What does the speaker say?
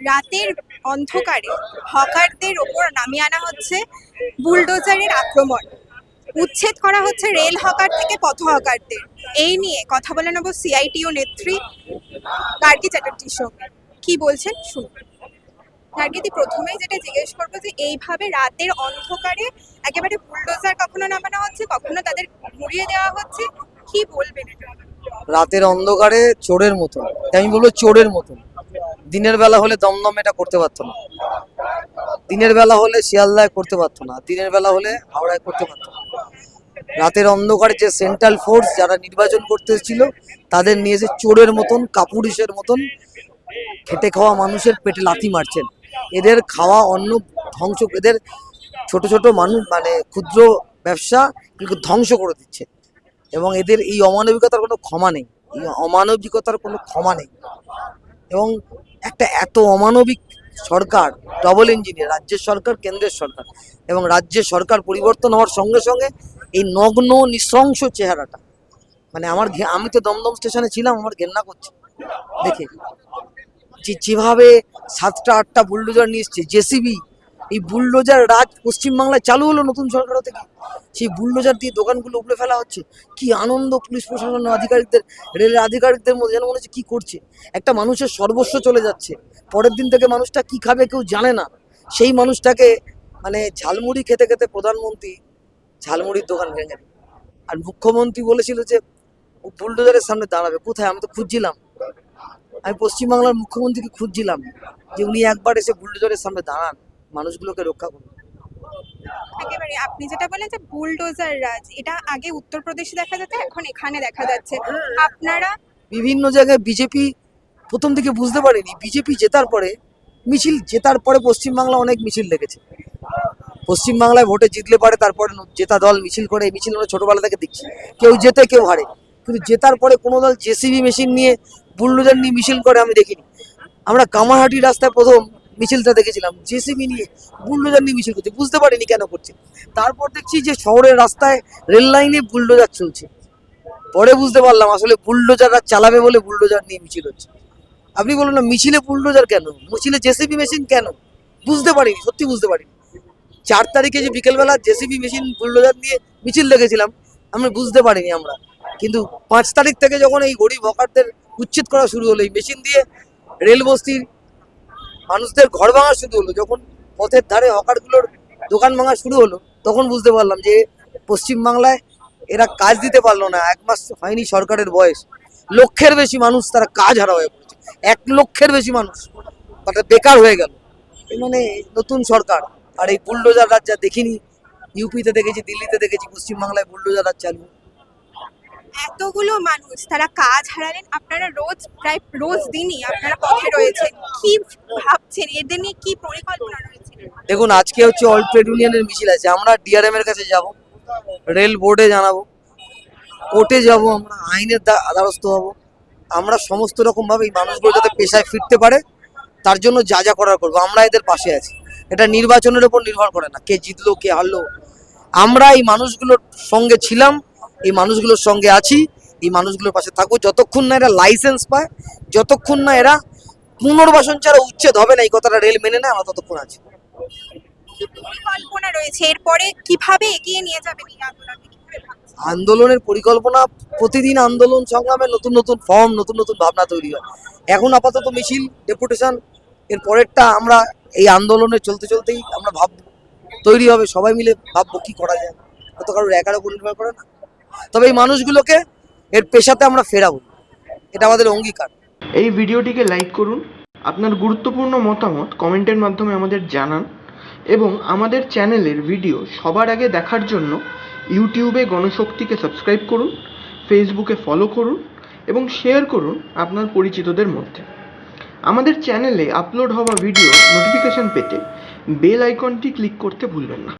রাতের অন্ধকারে হকারদের ওপর নামিয়ে আনা হচ্ছে বুলডোজারের আক্রমণ, উচ্ছেদ করা হচ্ছে রেল হকার থেকে পথ হকারদের। এই নিয়ে কথা বলে নেব সিআইটিইউ নেত্রী গার্গী চ্যাটার্জির সঙ্গে। কি বলছেন শুনুন। গার্গীদি, প্রথমেই যেটা জিজ্ঞেস করবো যে এইভাবে রাতের অন্ধকারে একেবারে বুলডোজার কখনো নামানো হচ্ছে, কখনো তাদের ঘুরিয়ে দেওয়া হচ্ছে, কি বলবেন এটা? রাতের অন্ধকারে চোরের মতন, আমি বলবো চোরের মতন। দিনের বেলা হলে দমদম এটা করতে পারতো না, দিনের বেলা হলে শিয়ালদায় করতে পারতো না, দিনের বেলা হলে হাওড়ায় করতে পারতো না। রাতের অন্ধকারে যে সেন্ট্রাল ফোর্স যারা নির্বাচন করতে এসেছিল তাদের নিয়ে এসে চোরের মতন, কাপুরুষের মতন খেটে খাওয়া মানুষের পেটে লাথি মারছেন। এদের খাওয়া অন্ন ধ্বংস, এদের ছোট ছোট মানুষ মানে ক্ষুদ্র ব্যবসা কিন্তু ধ্বংস করে দিচ্ছে। এবং এদের এই অমানবিকতার কোনো ক্ষমা নেই, এই অমানবিকতার কোনো ক্ষমা নেই। এবং একটা এত অমানবিক সরকার, ডবল ইঞ্জিনের রাজ্যের সরকার, কেন্দ্রের সরকার, এবং রাজ্যের সরকার পরিবর্তন হওয়ার সঙ্গে সঙ্গে এই নগ্ন নৃশংস চেহারাটা, মানে আমি তো দমদম স্টেশনে ছিলাম, আমার ঘেন্না করছে দেখে। যেভাবে 7টা 8টা বুলডোজার নিয়ে এসছে, জেসিবি, এই বুলডোজার রাজ পশ্চিমবাংলায় চালু হলো নতুন সরকার থেকে। সেই বুলডোজার দিয়ে দোকানগুলো উপড়ে ফেলা হচ্ছে। কি আনন্দ পুলিশ প্রশাসনের আধিকারিকদের, রেলের আধিকারিকদের মধ্যে, যেন মনে হচ্ছে কি করছে। একটা মানুষের সর্বস্ব চলে যাচ্ছে, পরের দিন থেকে মানুষটা কি খাবে কেউ জানে না। সেই মানুষটাকে মানে ঝালমুড়ি খেতে খেতে প্রধানমন্ত্রী ঝালমুড়ির দোকান ভেঙে দেয়। আর মুখ্যমন্ত্রী বলেছিল যে বুলডোজারের সামনে দাঁড়াবে। কোথায়? আমি তো খুঁজছিলাম, আমি পশ্চিমবাংলার মুখ্যমন্ত্রীকে খুঁজছিলাম যে উনি একবার এসে বুলডোজারের সামনে দাঁড়ান, মানুষগুলোকে রক্ষা করুন। একেবারে আপনি যেটা বলেন যে বুলডোজার রাজ, এটা আগে উত্তরপ্রদেশে দেখা যেত, এখন এখানে দেখা যাচ্ছে। আপনারা বিভিন্ন জায়গায় বিজেপি প্রথম থেকে বুঝতে পারেনি, বিজেপি জেতার পরে মিছিল, জেতার পরে পশ্চিমবাংলা অনেক মিছিল দেখেছে। পশ্চিমবাংলায় ভোটে জিতলে পারে তারপরে জেতা দল মিছিল করে, এই মিছিল আমরা ছোটবেলা থেকে দেখছি, কেউ জেতে কেউ হারে। কিন্তু জেতার পরে কোনো দল জেসিবি মেশিন নিয়ে, বুলডোজার নিয়ে মিছিল করে আমি দেখিনি। আমরা কামারহাটি রাস্তায় প্রথম মিছিলটা দেখেছিলাম, জেসিবি নিয়ে বুলডোজার নিয়ে মিছিল করছে, বুঝতে পারিনি কেন করছে। তারপর দেখছি যে শহরের রাস্তায় রেল লাইনে বুলডোজার চলছে, পরে বুঝতে পারলাম আসলে বুলডোজাররা চালাবে বলে বুলডোজার নিয়ে মিছিল হচ্ছে। আপনি বলুন না, মিছিলে বুলডোজার কেন, মিছিলে জেসিবি মেশিন কেন? বুঝতে পারিনি, সত্যি বুঝতে পারিনি। 4 তারিখে যে বিকেলবেলা জেসিবি মেশিন বুলডোজার নিয়ে মিছিল দেখেছিলাম, আমরা বুঝতে পারিনি আমরা। কিন্তু 5 তারিখ থেকে যখন এই গরিব হকারদের উচ্ছেদ করা শুরু হলো, এই মেশিন দিয়ে রেল বস্তির মানুষদের ঘর ভাঙা শুরু হলো, যখন পথের ধারে হকারগুলোর দোকান ভাঙা শুরু হলো, তখন বুঝতে পারলাম যে পশ্চিমবাংলায় এরা কাজ দিতে পারলো না। 1 মাস হয়নি সরকারের বয়স, লক্ষের বেশি মানুষ তারা কাজ হারা হয়ে পড়েছে। 1 লক্ষের বেশি মানুষ তারা বেকার হয়ে গেল। এই মানে নতুন সরকার। আর এই বুলডোজার রাজ যা দেখিনি, ইউপিতে দেখেছি, দিল্লিতে দেখেছি, পশ্চিমবাংলায় বুলডোজার রাজ চালু। এতগুলো মানুষ তারা কাজ হারালেন, আপনারা প্রায় রোজ দিনই আপনারা পথে রয়েছেন, কি ভাবছেন এদের নিয়ে, কি পরিকল্পনা রয়েছে? দেখুন, আজকে হচ্ছে অল ট্রেড ইউনিয়নের মিছিল আছে, আমরা ডিআরএম এর কাছে যাব, রেল বোর্ডে জানাবো, কোর্টে যাব, আমরা আইনের দ্বারস্থ হব। আমরা সমস্ত রকম ভাবে এই মানুষগুলো যাতে পেশায় ফিরতে পারে তার জন্য যা যা করার করবো। আমরা এদের পাশে আছি, এটা নির্বাচনের উপর নির্ভর করে না কে জিতলো কে হারলো। আমরা এই মানুষগুলোর সঙ্গে ছিলাম, এই মানুষগুলোর সঙ্গে আছি, এই মানুষগুলোর পাশে থাকবো যতক্ষণ না এরা লাইসেন্স পায়, যতক্ষণ না এরা পুনর্বাসন ছাড়া উচ্ছেদ হবে না, এই কথাটা রেল মেনে নেয়, আমরা ততক্ষণ আছি। কি পরিকল্পনা রয়েছে এরপরে, কিভাবে এগিয়ে নিয়ে যাবেন এই আন্দোলনকে, কিভাবে ভাবছেন? আন্দোলনের পরিকল্পনা, প্রতিদিন আন্দোলন সংগ্রামে নতুন নতুন ফর্ম, নতুন নতুন ভাবনা তৈরি হয়। এখন আপাতত মিছিল, ডেপুটেশন, এর পরেরটা আমরা এই আন্দোলনে চলতে চলতেই আমরা ভাববো, তৈরি হবে, সবাই মিলে ভাববো কি করা যায়। তো কারোর একার উপর নির্ভর করে না, তবে এই মানুষগুলোকে এর পেশাতে আমরা ফেরাবো, এটা আমাদের অঙ্গীকার। এই ভিডিওটিকে লাইক করুন, আপনার গুরুত্বপূর্ণ মতামত কমেন্টের মাধ্যমে আমাদের জানান এবং আমাদের চ্যানেলের ভিডিও সবার আগে দেখার জন্য ইউটিউবে গণশক্তিকে সাবস্ক্রাইব করুন, ফেসবুকে ফলো করুন এবং শেয়ার করুন আপনার পরিচিতদের মধ্যে। আমাদের চ্যানেলে আপলোড হওয়া ভিডিও নোটিফিকেশন পেতে বেল আইকনটি ক্লিক করতে ভুলবেন না।